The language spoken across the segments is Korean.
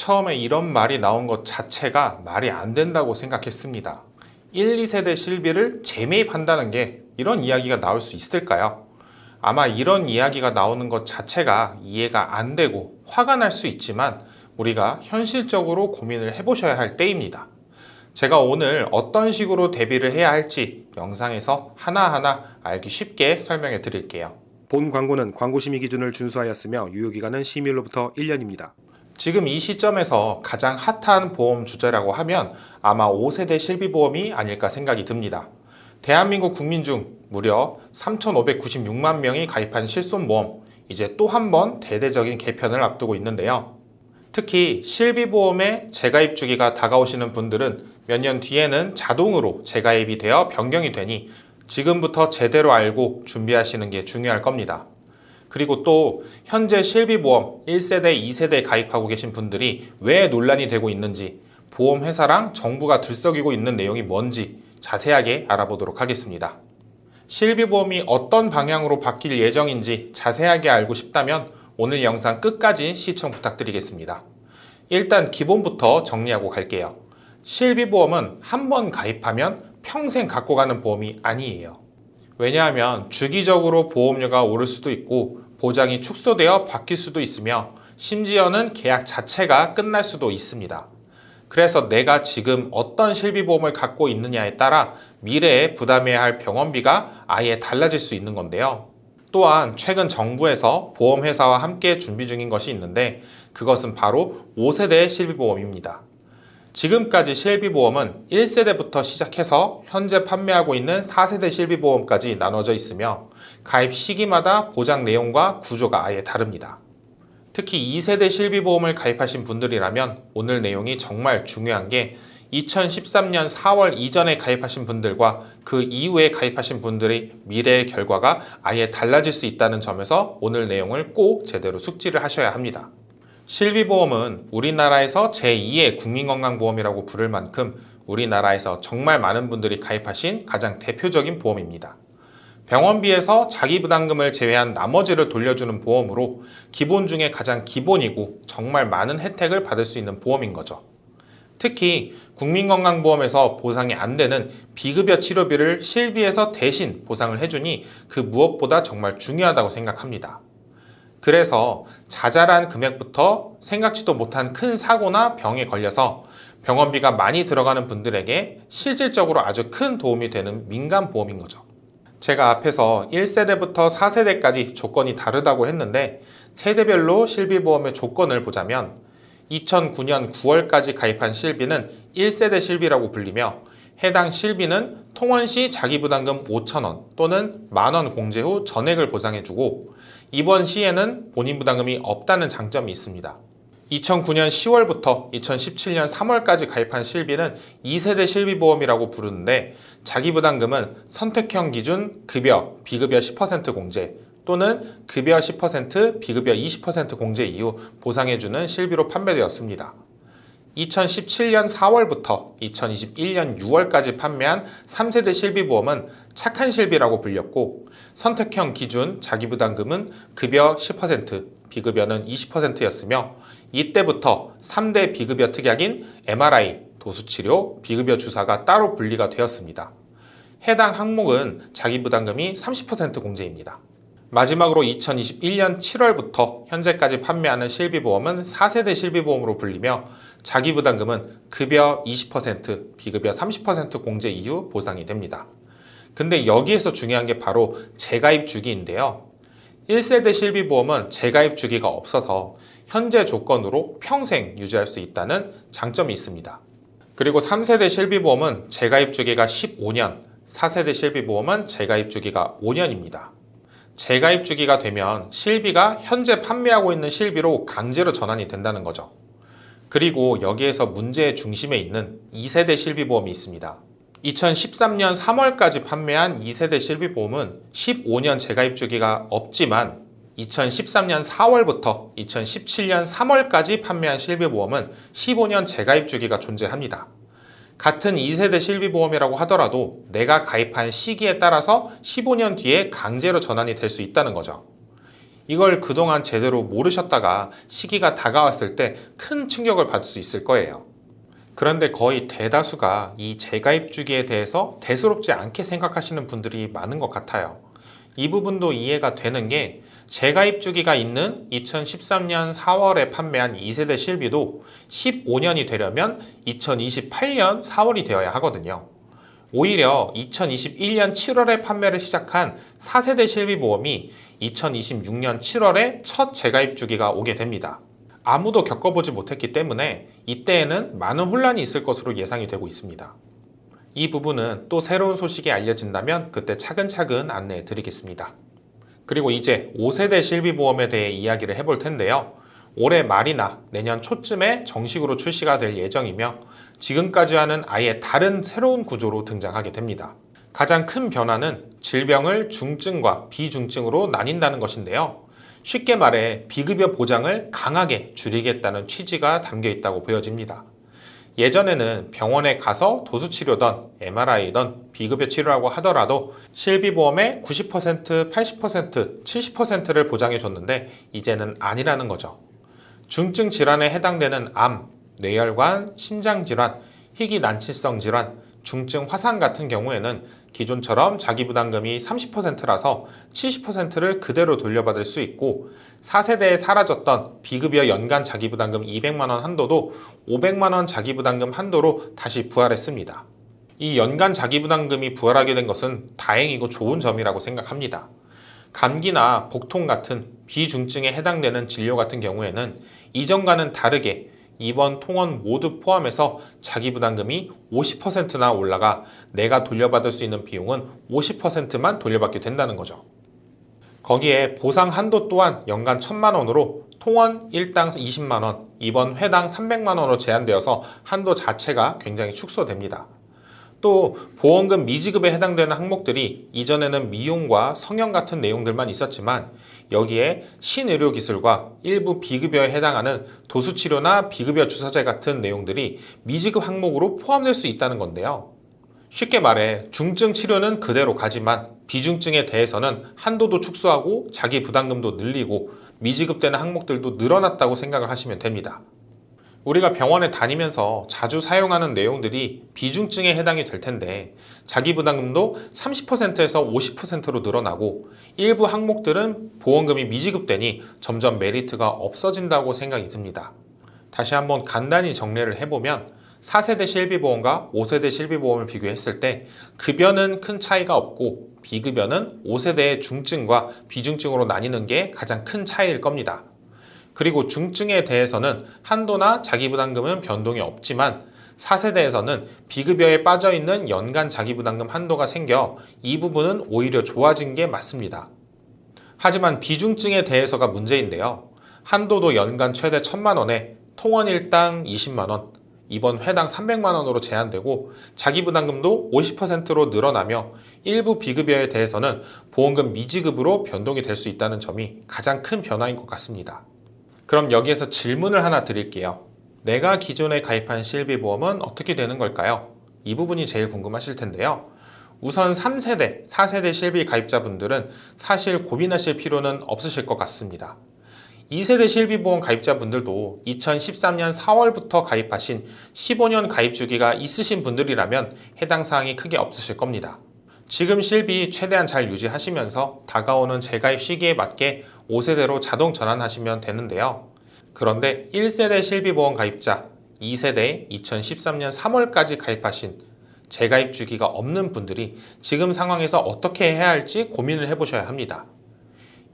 처음에 이런 말이 나온 것 자체가 말이 안 된다고 생각했습니다. 1, 2세대 실비를 재매입한다는 게 이런 이야기가 나올 수 있을까요? 아마 이런 이야기가 나오는 것 자체가 이해가 안 되고 화가 날 수 있지만 우리가 현실적으로 고민을 해보셔야 할 때입니다. 제가 오늘 어떤 식으로 대비를 해야 할지 영상에서 하나하나 알기 쉽게 설명해 드릴게요. 본 광고는 광고심의 기준을 준수하였으며 유효기간은 심의일로부터 1년입니다. 지금 이 시점에서 가장 핫한 보험 주제라고 하면 아마 5세대 실비보험이 아닐까 생각이 듭니다. 대한민국 국민 중 무려 3,596만 명이 가입한 실손보험, 이제 또 한 번 대대적인 개편을 앞두고 있는데요. 특히 실비보험의 재가입 주기가 다가오시는 분들은 몇 년 뒤에는 자동으로 재가입이 되어 변경이 되니 지금부터 제대로 알고 준비하시는 게 중요할 겁니다. 그리고 또 현재 실비보험 1세대, 2세대에 가입하고 계신 분들이 왜 논란이 되고 있는지, 보험회사랑 정부가 들썩이고 있는 내용이 뭔지 자세하게 알아보도록 하겠습니다. 실비보험이 어떤 방향으로 바뀔 예정인지 자세하게 알고 싶다면 오늘 영상 끝까지 시청 부탁드리겠습니다. 일단 기본부터 정리하고 갈게요. 실비보험은 한 번 가입하면 평생 갖고 가는 보험이 아니에요. 왜냐하면 주기적으로 보험료가 오를 수도 있고 보장이 축소되어 바뀔 수도 있으며 심지어는 계약 자체가 끝날 수도 있습니다. 그래서 내가 지금 어떤 실비보험을 갖고 있느냐에 따라 미래에 부담해야 할 병원비가 아예 달라질 수 있는 건데요. 또한 최근 정부에서 보험회사와 함께 준비 중인 것이 있는데 그것은 바로 5세대 실비보험입니다. 지금까지 실비보험은 1세대부터 시작해서 현재 판매하고 있는 4세대 실비보험까지 나눠져 있으며 가입 시기마다 보장 내용과 구조가 아예 다릅니다. 특히 2세대 실비보험을 가입하신 분들이라면 오늘 내용이 정말 중요한 게 2013년 4월 이전에 가입하신 분들과 그 이후에 가입하신 분들의 미래의 결과가 아예 달라질 수 있다는 점에서 오늘 내용을 꼭 제대로 숙지를 하셔야 합니다. 실비보험은 우리나라에서 제2의 국민건강보험이라고 부를 만큼 우리나라에서 정말 많은 분들이 가입하신 가장 대표적인 보험입니다. 병원비에서 자기부담금을 제외한 나머지를 돌려주는 보험으로 기본 중에 가장 기본이고 정말 많은 혜택을 받을 수 있는 보험인 거죠. 특히 국민건강보험에서 보상이 안 되는 비급여 치료비를 실비에서 대신 보상을 해주니 그 무엇보다 정말 중요하다고 생각합니다. 그래서 자잘한 금액부터 생각지도 못한 큰 사고나 병에 걸려서 병원비가 많이 들어가는 분들에게 실질적으로 아주 큰 도움이 되는 민간보험인 거죠. 제가 앞에서 1세대부터 4세대까지 조건이 다르다고 했는데 세대별로 실비보험의 조건을 보자면 2009년 9월까지 가입한 실비는 1세대 실비라고 불리며 해당 실비는 통원 시 자기부담금 5,000원 또는 만원 공제 후 전액을 보상해주고 이번 시에는 본인 부담금이 없다는 장점이 있습니다. 2009년 10월부터 2017년 3월까지 가입한 실비는 2세대 실비보험이라고 부르는데 자기부담금은 선택형 기준 급여, 비급여 10% 공제 또는 급여 10%, 비급여 20% 공제 이후 보상해주는 실비로 판매되었습니다. 2017년 4월부터 2021년 6월까지 판매한 3세대 실비보험은 착한 실비라고 불렸고 선택형 기준 자기부담금은 급여 10%, 비급여는 20%였으며 이때부터 3대 비급여 특약인 MRI, 도수치료, 비급여 주사가 따로 분리가 되었습니다. 해당 항목은 자기부담금이 30% 공제입니다. 마지막으로 2021년 7월부터 현재까지 판매하는 실비보험은 4세대 실비보험으로 불리며 자기부담금은 급여 20%, 비급여 30% 공제 이후 보상이 됩니다. 근데 여기에서 중요한 게 바로 재가입 주기인데요. 1세대 실비보험은 재가입 주기가 없어서 현재 조건으로 평생 유지할 수 있다는 장점이 있습니다. 그리고 3세대 실비보험은 재가입 주기가 15년, 4세대 실비보험은 재가입 주기가 5년입니다. 재가입 주기가 되면 실비가 현재 판매하고 있는 실비로 강제로 전환이 된다는 거죠. 그리고 여기에서 문제의 중심에 있는 2세대 실비보험이 있습니다. 2013년 3월까지 판매한 2세대 실비보험은 15년 재가입 주기가 없지만 2013년 4월부터 2017년 3월까지 판매한 실비보험은 15년 재가입 주기가 존재합니다. 같은 2세대 실비보험이라고 하더라도 내가 가입한 시기에 따라서 15년 뒤에 강제로 전환이 될 수 있다는 거죠. 이걸 그동안 제대로 모르셨다가 시기가 다가왔을 때 큰 충격을 받을 수 있을 거예요. 그런데 거의 대다수가 이 재가입 주기에 대해서 대수롭지 않게 생각하시는 분들이 많은 것 같아요. 이 부분도 이해가 되는 게 재가입 주기가 있는 2013년 4월에 판매한 2세대 실비도 15년이 되려면 2028년 4월이 되어야 하거든요. 오히려 2021년 7월에 판매를 시작한 4세대 실비보험이 2026년 7월에 첫 재가입 주기가 오게 됩니다. 아무도 겪어보지 못했기 때문에 이때에는 많은 혼란이 있을 것으로 예상이 되고 있습니다. 이 부분은 또 새로운 소식이 알려진다면 그때 차근차근 안내해 드리겠습니다. 그리고 이제 5세대 실비보험에 대해 이야기를 해볼 텐데요. 올해 말이나 내년 초쯤에 정식으로 출시가 될 예정이며 지금까지와는 아예 다른 새로운 구조로 등장하게 됩니다. 가장 큰 변화는 질병을 중증과 비중증으로 나뉜다는 것인데요. 쉽게 말해 비급여 보장을 강하게 줄이겠다는 취지가 담겨 있다고 보여집니다. 예전에는 병원에 가서 도수치료든 MRI든 비급여 치료라고 하더라도 실비보험의 90%, 80%, 70%를 보장해줬는데 이제는 아니라는 거죠. 중증 질환에 해당되는 암, 뇌혈관, 심장질환, 희귀난치성 질환, 중증 화상 같은 경우에는 기존처럼 자기부담금이 30%라서 70%를 그대로 돌려받을 수 있고 4세대에 사라졌던 비급여 연간 자기부담금 200만원 한도도 500만원 자기부담금 한도로 다시 부활했습니다. 이 연간 자기부담금이 부활하게 된 것은 다행이고 좋은 점이라고 생각합니다. 감기나 복통 같은 비중증에 해당되는 진료 같은 경우에는 이전과는 다르게 입원, 통원 모두 포함해서 자기부담금이 50%나 올라가 내가 돌려받을 수 있는 비용은 50%만 돌려받게 된다는 거죠. 거기에 보상 한도 또한 연간 1,000만 원으로 통원 1당 20만 원, 입원 회당 300만 원으로 제한되어서 한도 자체가 굉장히 축소됩니다. 또 보험금 미지급에 해당되는 항목들이 이전에는 미용과 성형 같은 내용들만 있었지만 여기에 신의료기술과 일부 비급여에 해당하는 도수치료나 비급여 주사제 같은 내용들이 미지급 항목으로 포함될 수 있다는 건데요. 쉽게 말해 중증 치료는 그대로 가지만 비중증에 대해서는 한도도 축소하고 자기 부담금도 늘리고 미지급되는 항목들도 늘어났다고 생각을 하시면 됩니다. 우리가 병원에 다니면서 자주 사용하는 내용들이 비중증에 해당이 될 텐데 자기부담금도 30%에서 50%로 늘어나고 일부 항목들은 보험금이 미지급되니 점점 메리트가 없어진다고 생각이 듭니다. 다시 한번 간단히 정리를 해보면 4세대 실비보험과 5세대 실비보험을 비교했을 때 급여는 큰 차이가 없고 비급여는 5세대의 중증과 비중증으로 나뉘는 게 가장 큰 차이일 겁니다. 그리고 중증에 대해서는 한도나 자기부담금은 변동이 없지만 4세대에서는 비급여에 빠져있는 연간 자기부담금 한도가 생겨 이 부분은 오히려 좋아진 게 맞습니다. 하지만 비중증에 대해서가 문제인데요. 한도도 연간 최대 1,000만 원에 통원 일당 20만 원, 입원 회당 300만 원으로 제한되고 자기부담금도 50%로 늘어나며 일부 비급여에 대해서는 보험금 미지급으로 변동이 될 수 있다는 점이 가장 큰 변화인 것 같습니다. 그럼 여기에서 질문을 하나 드릴게요. 내가 기존에 가입한 실비보험은 어떻게 되는 걸까요? 이 부분이 제일 궁금하실 텐데요. 우선 3세대, 4세대 실비 가입자분들은 사실 고민하실 필요는 없으실 것 같습니다. 2세대 실비보험 가입자분들도 2013년 4월부터 가입하신 15년 가입 주기가 있으신 분들이라면 해당 사항이 크게 없으실 겁니다. 지금 실비 최대한 잘 유지하시면서 다가오는 재가입 시기에 맞게 5세대로 자동 전환하시면 되는데요. 그런데 1세대 실비보험 가입자, 2세대 2013년 3월까지 가입하신 재가입 주기가 없는 분들이 지금 상황에서 어떻게 해야 할지 고민을 해보셔야 합니다.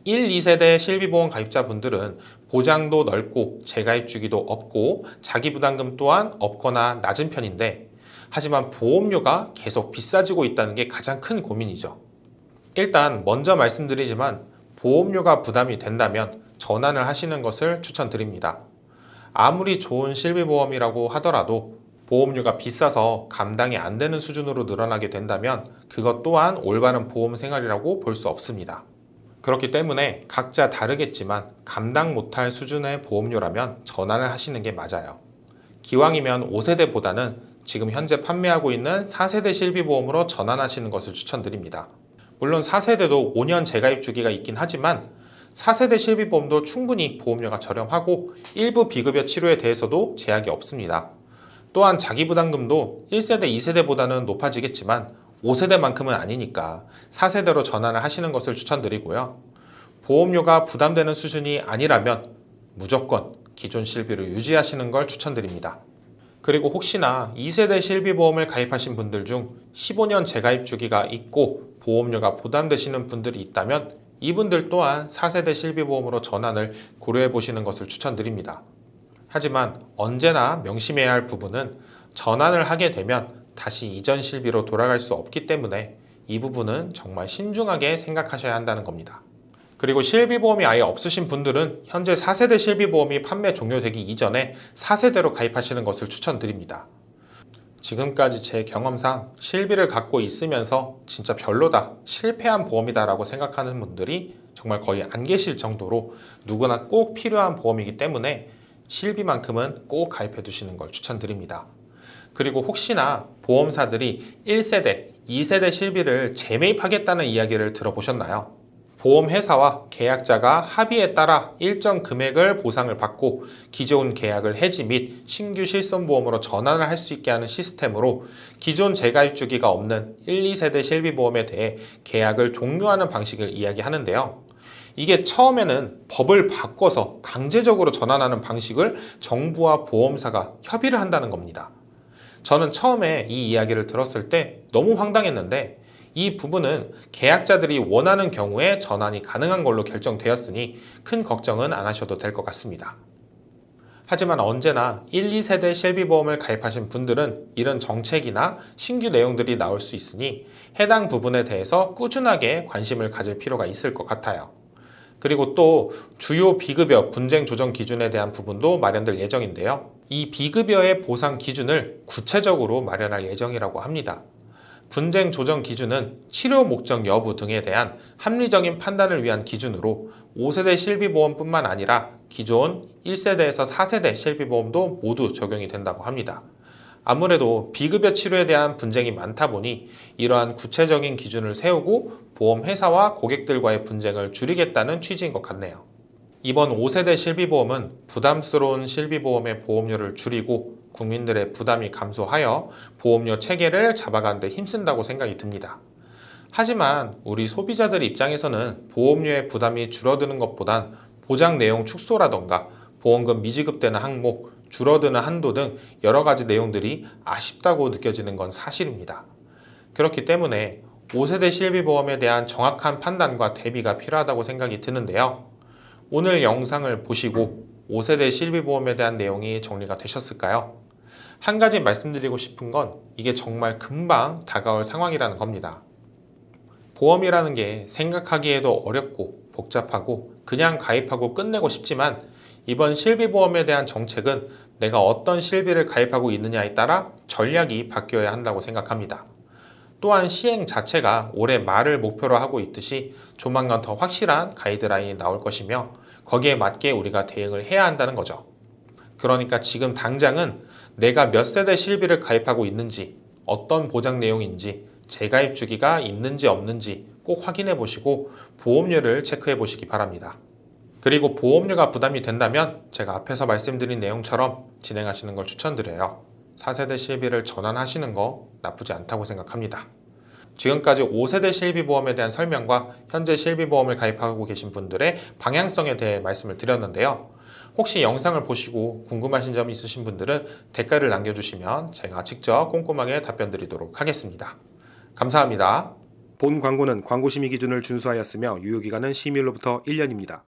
1, 2세대 실비보험 가입자분들은 보장도 넓고 재가입 주기도 없고 자기부담금 또한 없거나 낮은 편인데 하지만 보험료가 계속 비싸지고 있다는 게 가장 큰 고민이죠. 일단 먼저 말씀드리지만 보험료가 부담이 된다면 전환을 하시는 것을 추천드립니다. 아무리 좋은 실비보험이라고 하더라도 보험료가 비싸서 감당이 안 되는 수준으로 늘어나게 된다면 그것 또한 올바른 보험 생활이라고 볼 수 없습니다. 그렇기 때문에 각자 다르겠지만 감당 못할 수준의 보험료라면 전환을 하시는 게 맞아요. 기왕이면 5세대보다는 지금 현재 판매하고 있는 4세대 실비보험으로 전환하시는 것을 추천드립니다. 물론 4세대도 5년 재가입 주기가 있긴 하지만 4세대 실비보험도 충분히 보험료가 저렴하고 일부 비급여 치료에 대해서도 제약이 없습니다. 또한 자기부담금도 1세대, 2세대보다는 높아지겠지만 5세대만큼은 아니니까 4세대로 전환을 하시는 것을 추천드리고요. 보험료가 부담되는 수준이 아니라면 무조건 기존 실비를 유지하시는 걸 추천드립니다. 그리고 혹시나 2세대 실비보험을 가입하신 분들 중 15년 재가입 주기가 있고 보험료가 부담되시는 분들이 있다면 이분들 또한 4세대 실비보험으로 전환을 고려해 보시는 것을 추천드립니다. 하지만 언제나 명심해야 할 부분은 전환을 하게 되면 다시 이전 실비로 돌아갈 수 없기 때문에 이 부분은 정말 신중하게 생각하셔야 한다는 겁니다. 그리고 실비보험이 아예 없으신 분들은 현재 4세대 실비보험이 판매 종료되기 이전에 4세대로 가입하시는 것을 추천드립니다. 지금까지 제 경험상 실비를 갖고 있으면서 진짜 별로다, 실패한 보험이다 라고 생각하는 분들이 정말 거의 안 계실 정도로 누구나 꼭 필요한 보험이기 때문에 실비만큼은 꼭 가입해 두시는 걸 추천드립니다. 그리고 혹시나 보험사들이 1세대, 2세대 실비를 재매입하겠다는 이야기를 들어보셨나요? 보험회사와 계약자가 합의에 따라 일정 금액을 보상을 받고 기존 계약을 해지 및 신규 실손보험으로 전환을 할 수 있게 하는 시스템으로 기존 재가입 주기가 없는 1, 2세대 실비보험에 대해 계약을 종료하는 방식을 이야기하는데요. 이게 처음에는 법을 바꿔서 강제적으로 전환하는 방식을 정부와 보험사가 협의를 한다는 겁니다. 저는 처음에 이 이야기를 들었을 때 너무 황당했는데 이 부분은 계약자들이 원하는 경우에 전환이 가능한 걸로 결정되었으니 큰 걱정은 안 하셔도 될 것 같습니다. 하지만 언제나 1, 2세대 실비보험을 가입하신 분들은 이런 정책이나 신규 내용들이 나올 수 있으니 해당 부분에 대해서 꾸준하게 관심을 가질 필요가 있을 것 같아요. 그리고 또 주요 비급여 분쟁 조정 기준에 대한 부분도 마련될 예정인데요. 이 비급여의 보상 기준을 구체적으로 마련할 예정이라고 합니다. 분쟁 조정 기준은 치료 목적 여부 등에 대한 합리적인 판단을 위한 기준으로 5세대 실비보험뿐만 아니라 기존 1세대에서 4세대 실비보험도 모두 적용이 된다고 합니다. 아무래도 비급여 치료에 대한 분쟁이 많다 보니 이러한 구체적인 기준을 세우고 보험회사와 고객들과의 분쟁을 줄이겠다는 취지인 것 같네요. 이번 5세대 실비보험은 부담스러운 실비보험의 보험료를 줄이고 국민들의 부담이 감소하여 보험료 체계를 잡아가는 데 힘쓴다고 생각이 듭니다. 하지만 우리 소비자들 입장에서는 보험료의 부담이 줄어드는 것보단 보장 내용 축소라던가 보험금 미지급되는 항목, 줄어드는 한도 등 여러 가지 내용들이 아쉽다고 느껴지는 건 사실입니다. 그렇기 때문에 5세대 실비보험에 대한 정확한 판단과 대비가 필요하다고 생각이 드는데요. 오늘 영상을 보시고 5세대 실비보험에 대한 내용이 정리가 되셨을까요? 한 가지 말씀드리고 싶은 건 이게 정말 금방 다가올 상황이라는 겁니다. 보험이라는 게 생각하기에도 어렵고 복잡하고 그냥 가입하고 끝내고 싶지만 이번 실비보험에 대한 정책은 내가 어떤 실비를 가입하고 있느냐에 따라 전략이 바뀌어야 한다고 생각합니다. 또한 시행 자체가 올해 말을 목표로 하고 있듯이 조만간 더 확실한 가이드라인이 나올 것이며 거기에 맞게 우리가 대응을 해야 한다는 거죠. 그러니까 지금 당장은 내가 몇 세대 실비를 가입하고 있는지, 어떤 보장 내용인지, 재가입 주기가 있는지 없는지 꼭 확인해 보시고 보험료를 체크해 보시기 바랍니다. 그리고 보험료가 부담이 된다면 제가 앞에서 말씀드린 내용처럼 진행하시는 걸 추천드려요. 4세대 실비를 전환하시는 거 나쁘지 않다고 생각합니다. 지금까지 5세대 실비보험에 대한 설명과 현재 실비보험을 가입하고 계신 분들의 방향성에 대해 말씀을 드렸는데요. 혹시 영상을 보시고 궁금하신 점이 있으신 분들은 댓글을 남겨주시면 제가 직접 꼼꼼하게 답변 드리도록 하겠습니다. 감사합니다. 본 광고는 광고심의 기준을 준수하였으며 유효기간은 심의일로부터 1년입니다.